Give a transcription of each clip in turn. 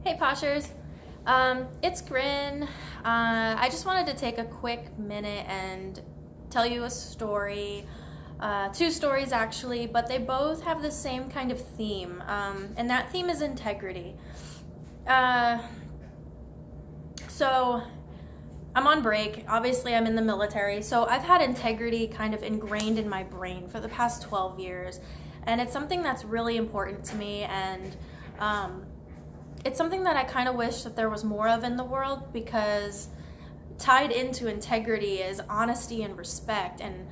Hey Poshers, it's Grin. I just wanted to take a quick minute and tell you a story, two stories actually, but they both have the same kind of theme, and that theme is integrity. So I'm on break, obviously I'm in the military, so I've had integrity kind of ingrained in my brain for the past 12 years, and it's something that's really important to me, and it's something that I kind of wish that there was more of in the world, because tied into integrity is honesty and respect, and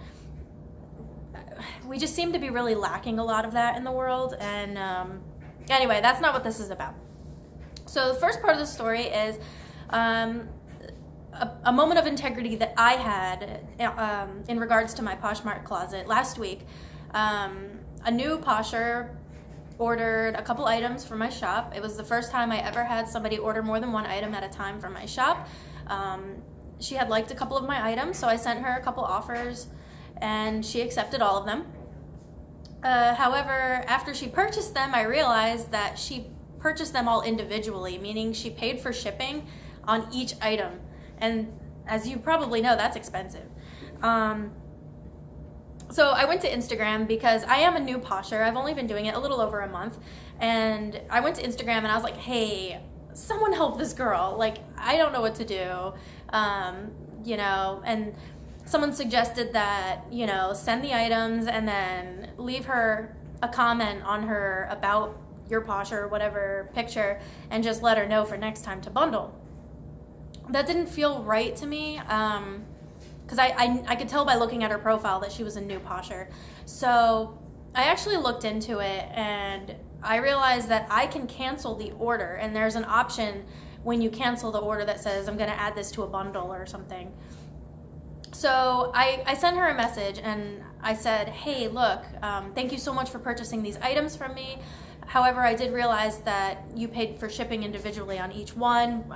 we just seem to be really lacking a lot of that in the world. And anyway, that's not what this is about. So the first part of the story is a moment of integrity that I had in regards to my Poshmark closet last week. A new posher ordered a couple items for my shop. It was the first time I ever had somebody order more than one item at a time from my shop. She had liked a couple of my items, so I sent her a couple offers and she accepted all of them. However, after she purchased them, I realized that she purchased them all individually, meaning she paid for shipping on each item. And as you probably know, that's expensive. So I went to Instagram because I am a new posher. I've only been doing it a little over a month. And I went to Instagram and I was like, hey, someone help this girl. Like, I don't know what to do. And someone suggested that, send the items and then leave her a comment on her about your posher or whatever picture and just let her know for next time to bundle. That didn't feel right to me. Because I could tell by looking at her profile that she was a new posher. So I actually looked into it and I realized that I can cancel the order, and there's an option when you cancel the order that says I'm going to add this to a bundle or something. So I sent her a message and I said, hey, look, thank you so much for purchasing these items from me. However, I did realize that you paid for shipping individually on each one.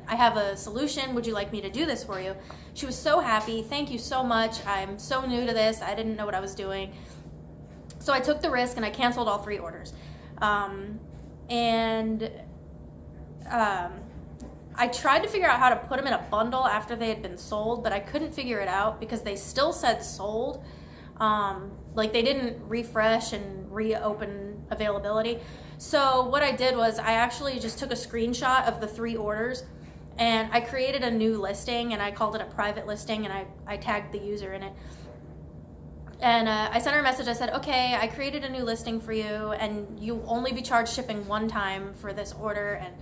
I have a solution. Would you like me to do this for you? She was so happy. Thank you so much. I'm so new to this. I didn't know what I was doing. So I took the risk and I canceled all 3 orders. I tried to figure out how to put them in a bundle after they had been sold, but I couldn't figure it out because they still said sold. Like they didn't refresh and reopen availability. So what I did was I actually just took a screenshot of the 3 orders and I created a new listing and I called it a private listing, and I tagged the user in it. And I sent her a message. I said, okay, I created a new listing for you and you'll only be charged shipping one time for this order. And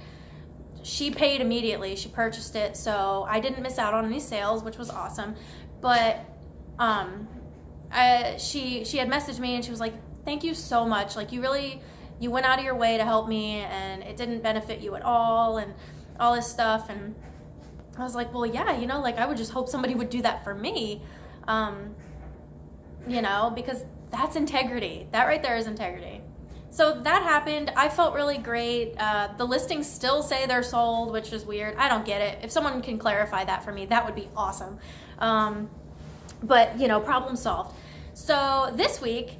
she paid immediately. She purchased it. So I didn't miss out on any sales, which was awesome. But she had messaged me and she was like, thank you so much. Like you went out of your way to help me and it didn't benefit you at all and all this stuff. And I was like, well, yeah, I would just hope somebody would do that for me. Because that's integrity. That right there is integrity. So that happened. I felt really great. The listings still say they're sold, which is weird. I don't get it. If someone can clarify that for me, that would be awesome. But problem solved. So this week,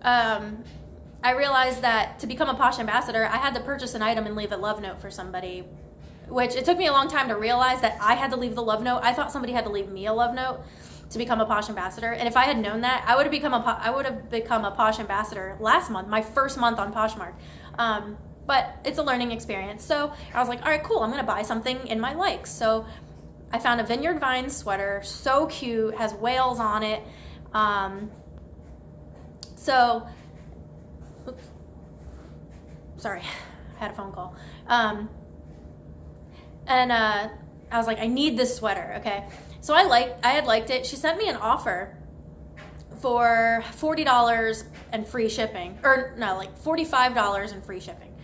I realized that to become a Posh ambassador, I had to purchase an item and leave a love note for somebody, which it took me a long time to realize that I had to leave the love note. I thought somebody had to leave me a love note to become a Posh ambassador. And if I had known that, I would have become a Posh ambassador last month, my first month on Poshmark. But it's a learning experience. So I was like, all right, cool. I'm going to buy something in my likes. So I found a Vineyard Vines sweater, so cute, has whales on it. Sorry, I had a phone call. I was like, I need this sweater, okay? So I had liked it. She sent me an offer for $40 and free shipping. Or no, like $45 and free shipping.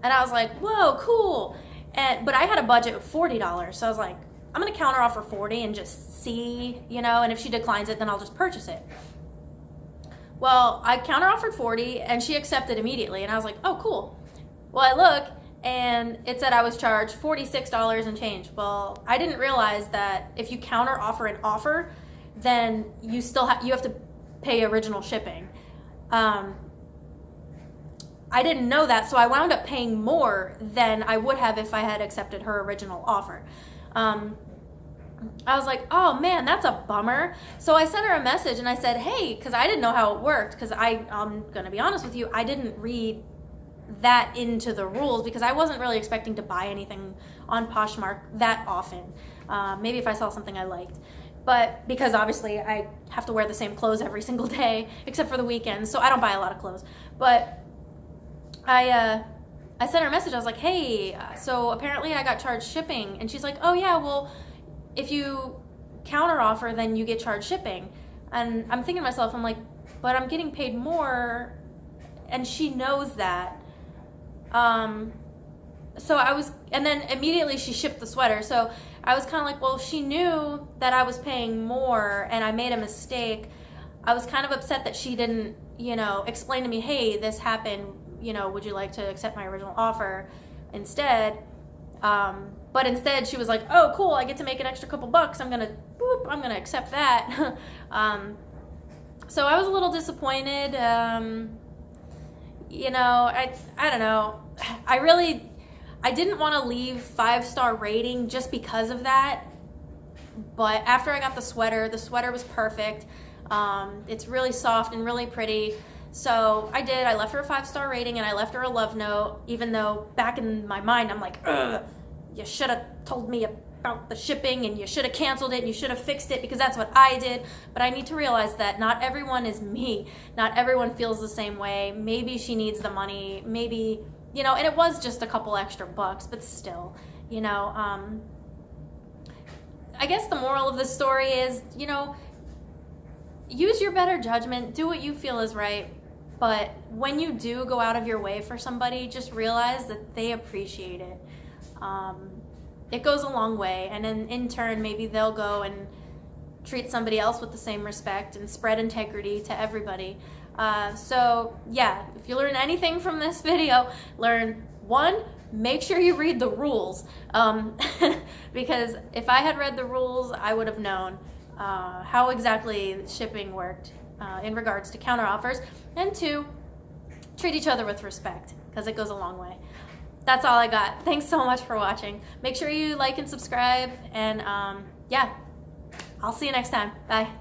And I was like, whoa, cool. But I had a budget of $40. So I was like, I'm gonna counter offer 40 and just see, and if she declines it, then I'll just purchase it. Well, I counter offered 40 and she accepted immediately. And I was like, oh, cool. Well, I look and it said I was charged $46 and change. Well, I didn't realize that if you counter offer an offer, then you have to pay original shipping. I didn't know that, so I wound up paying more than I would have if I had accepted her original offer. I was like, oh man, that's a bummer. So I sent her a message and I said, hey, because I didn't know how it worked, because I'm going to be honest with you, I didn't read that into the rules because I wasn't really expecting to buy anything on Poshmark that often. Maybe if I saw something I liked. But because obviously I have to wear the same clothes every single day, except for the weekends, so I don't buy a lot of clothes. But I sent her a message. I was like, hey, so apparently I got charged shipping. And she's like, oh yeah, well, if you counteroffer, then you get charged shipping. And I'm thinking to myself, I'm like, but I'm getting paid more, and she knows that. So I was, and then immediately she shipped the sweater. So I was kind of like, well, she knew that I was paying more and I made a mistake. I was kind of upset that she didn't, explain to me, hey, this happened, would you like to accept my original offer instead? But instead she was like, oh, cool, I get to make an extra couple bucks. I'm going to accept that. So I was a little disappointed. I don't know. I didn't want to leave 5-star rating just because of that. But after I got the sweater was perfect. It's really soft and really pretty. So I did. I left her a 5-star rating and I left her a love note, even though back in my mind I'm like, ugh, you should have told me about the shipping and you should have canceled it and you should have fixed it because that's what I did. But I need to realize that not everyone is me. Not everyone feels the same way. Maybe she needs the money. Maybe, and it was just a couple extra bucks, but still, I guess the moral of the story is, use your better judgment, do what you feel is right. But when you do go out of your way for somebody, just realize that they appreciate it. It goes a long way, and in turn, maybe they'll go and treat somebody else with the same respect and spread integrity to everybody. So yeah, if you learn anything from this video, learn 1, make sure you read the rules. Because if I had read the rules, I would have known how exactly shipping worked in regards to counteroffers. And 2, treat each other with respect, because it goes a long way. That's all I got. Thanks so much for watching. Make sure you like and subscribe, and yeah, I'll see you next time. Bye.